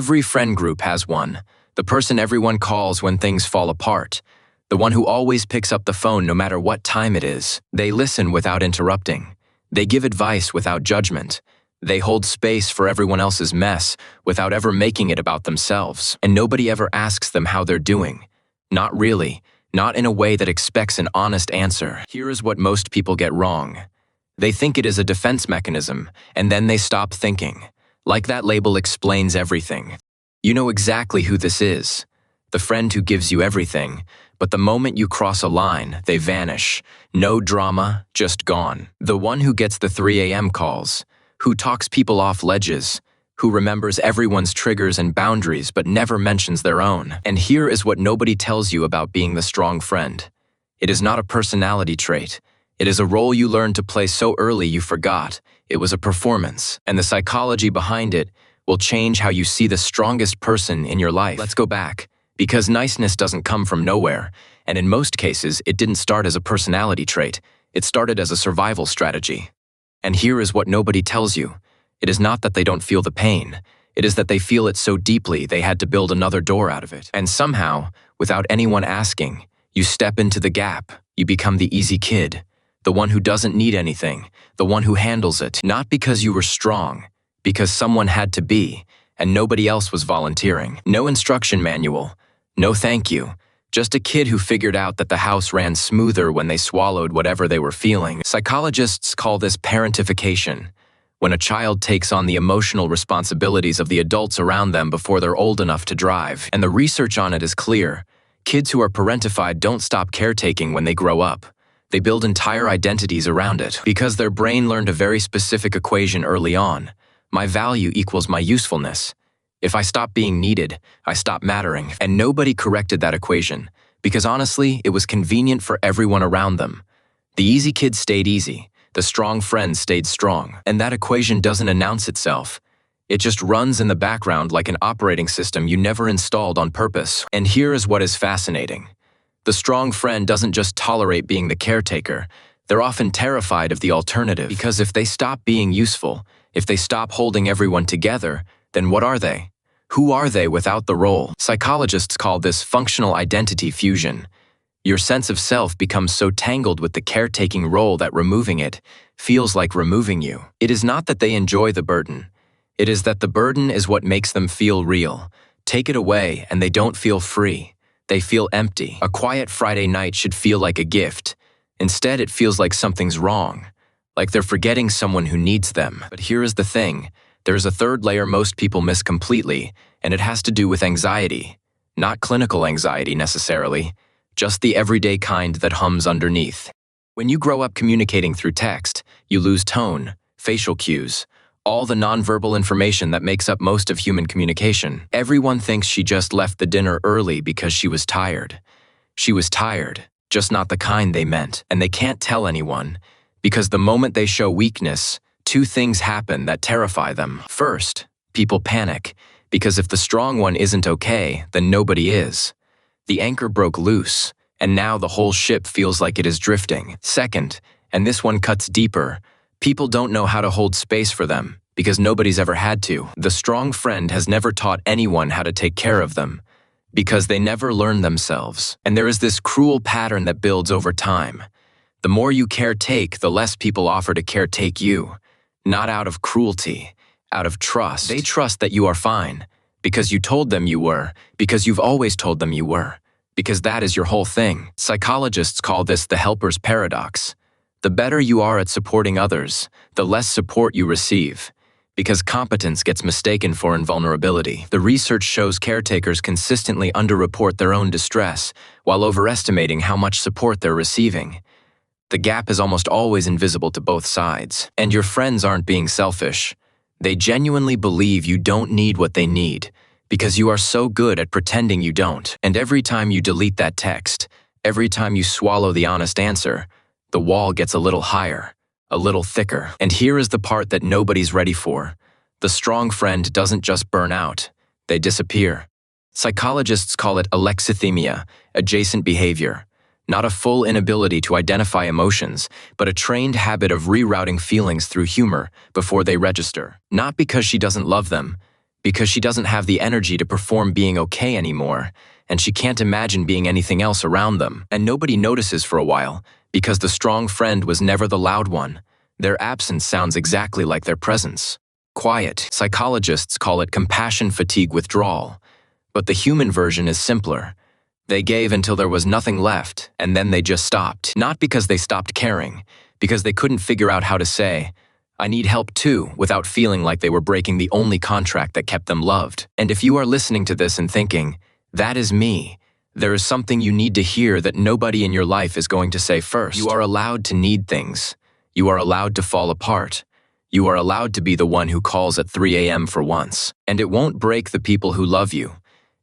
Every friend group has one. The person everyone calls when things fall apart. The one who always picks up the phone no matter what time it is. They listen without interrupting. They give advice without judgment. They hold space for everyone else's mess without ever making it about themselves. And nobody ever asks them how they're doing. Not really. Not in a way that expects an honest answer. Here is what most people get wrong. They think it is a defense mechanism, and then they stop thinking. Like that label explains everything. You know exactly who this is. The friend who gives you everything, but the moment you cross a line, they vanish. No drama, just gone. The one who gets the 3 a.m. calls, who talks people off ledges, who remembers everyone's triggers and boundaries but never mentions their own. And here is what nobody tells you about being the strong friend. It is not a personality trait. It is a role you learned to play so early you forgot. It was a performance, and the psychology behind it will change how you see the strongest person in your life. Let's go back, because niceness doesn't come from nowhere, and in most cases, it didn't start as a personality trait. It started as a survival strategy. And here is what nobody tells you. It is not that they don't feel the pain. It is that they feel it so deeply they had to build another door out of it. And somehow, without anyone asking, you step into the gap. You become the easy kid, the one who doesn't need anything, the one who handles it. Not because you were strong, because someone had to be, and nobody else was volunteering. No instruction manual, no thank you. Just a kid who figured out that the house ran smoother when they swallowed whatever they were feeling. Psychologists call this parentification, when a child takes on the emotional responsibilities of the adults around them before they're old enough to drive. And the research on it is clear. Kids who are parentified don't stop caretaking when they grow up. They build entire identities around it, because their brain learned a very specific equation early on. My value equals my usefulness. If I stop being needed, I stop mattering. And nobody corrected that equation, because honestly, it was convenient for everyone around them. The easy kids stayed easy. The strong friends stayed strong. And that equation doesn't announce itself. It just runs in the background like an operating system you never installed on purpose. And here is what is fascinating. The strong friend doesn't just tolerate being the caretaker. They're often terrified of the alternative. Because if they stop being useful, if they stop holding everyone together, then what are they? Who are they without the role? Psychologists call this functional identity fusion. Your sense of self becomes so tangled with the caretaking role that removing it feels like removing you. It is not that they enjoy the burden. It is that the burden is what makes them feel real. Take it away and they don't feel free. They feel empty. A quiet Friday night should feel like a gift. Instead, it feels like something's wrong, like they're forgetting someone who needs them. But here is the thing. There is a third layer most people miss completely, and it has to do with anxiety. Not clinical anxiety necessarily, just the everyday kind that hums underneath. When you grow up communicating through text, you lose tone, facial cues, all the nonverbal information that makes up most of human communication. Everyone thinks she just left the dinner early because she was tired. She was tired, just not the kind they meant. And they can't tell anyone, because the moment they show weakness, two things happen that terrify them. First, people panic, because if the strong one isn't okay, then nobody is. The anchor broke loose, and now the whole ship feels like it is drifting. Second, and this one cuts deeper, people don't know how to hold space for them, because nobody's ever had to. The strong friend has never taught anyone how to take care of them, because they never learn themselves. And there is this cruel pattern that builds over time. The more you caretake, the less people offer to caretake you. Not out of cruelty, out of trust. They trust that you are fine, because you told them you were, because you've always told them you were, because that is your whole thing. Psychologists call this the helper's paradox. The better you are at supporting others, the less support you receive, because competence gets mistaken for invulnerability. The research shows caretakers consistently underreport their own distress, while overestimating how much support they're receiving. The gap is almost always invisible to both sides. And your friends aren't being selfish. They genuinely believe you don't need what they need, because you are so good at pretending you don't. And every time you delete that text, every time you swallow the honest answer, the wall gets a little higher, a little thicker. And here is the part that nobody's ready for. The strong friend doesn't just burn out, they disappear. Psychologists call it alexithymia, adjacent behavior. Not a full inability to identify emotions, but a trained habit of rerouting feelings through humor before they register. Not because she doesn't love them, because she doesn't have the energy to perform being okay anymore, and she can't imagine being anything else around them. And nobody notices for a while, because the strong friend was never the loud one. Their absence sounds exactly like their presence. Quiet. Psychologists call it compassion fatigue withdrawal. But the human version is simpler. They gave until there was nothing left, and then they just stopped. Not because they stopped caring, because they couldn't figure out how to say, "I need help too," without feeling like they were breaking the only contract that kept them loved. And if you are listening to this and thinking, "That is me," there is something you need to hear that nobody in your life is going to say first. You are allowed to need things. You are allowed to fall apart. You are allowed to be the one who calls at 3 a.m. for once. And it won't break the people who love you.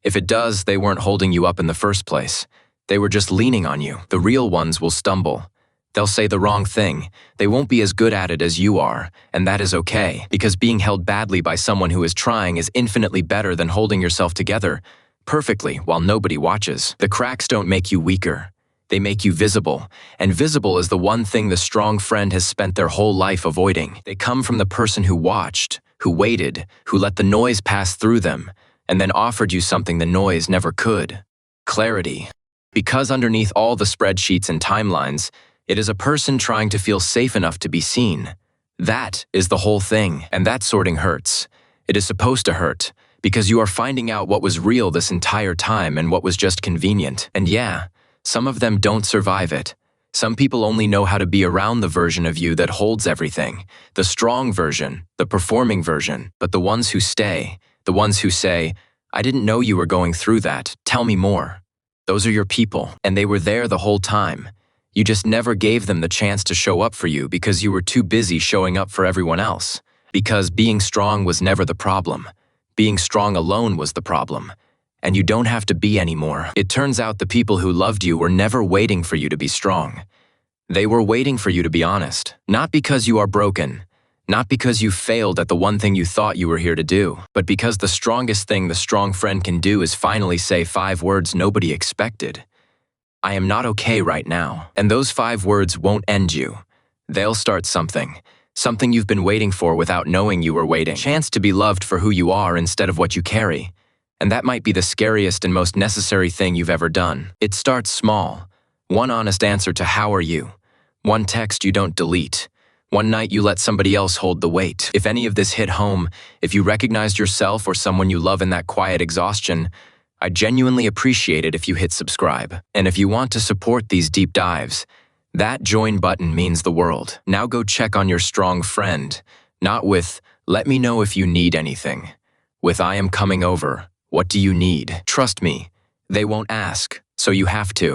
If it does, they weren't holding you up in the first place. They were just leaning on you. The real ones will stumble. They'll say the wrong thing. They won't be as good at it as you are, and that is okay, because being held badly by someone who is trying is infinitely better than holding yourself together perfectly while nobody watches. The cracks don't make you weaker. They make you visible, and visible is the one thing the strong friend has spent their whole life avoiding. They come from the person who watched, who waited, who let the noise pass through them, and then offered you something the noise never could. Clarity. Because underneath all the spreadsheets and timelines, it is a person trying to feel safe enough to be seen. That is the whole thing, and that sorting hurts. It is supposed to hurt, because you are finding out what was real this entire time and what was just convenient. And yeah, some of them don't survive it. Some people only know how to be around the version of you that holds everything, the strong version, the performing version. But the ones who stay, the ones who say, "I didn't know you were going through that, tell me more." Those are your people, and they were there the whole time. You just never gave them the chance to show up for you because you were too busy showing up for everyone else. Because being strong was never the problem. Being strong alone was the problem. And you don't have to be anymore. It turns out the people who loved you were never waiting for you to be strong. They were waiting for you to be honest. Not because you are broken, not because you failed at the one thing you thought you were here to do, but because the strongest thing the strong friend can do is finally say 5 words nobody expected. "I am not okay right now." And those 5 words won't end you. They'll start something. Something you've been waiting for without knowing you were waiting. Chance to be loved for who you are instead of what you carry. And that might be the scariest and most necessary thing you've ever done. It starts small. One honest answer to "How are you?" One text you don't delete. One night you let somebody else hold the weight. If any of this hit home, if you recognized yourself or someone you love in that quiet exhaustion, I genuinely appreciate it if you hit subscribe. And if you want to support these deep dives, that join button means the world. Now go check on your strong friend, not with, "Let me know if you need anything," with, "I am coming over. What do you need?" Trust me, they won't ask, so you have to.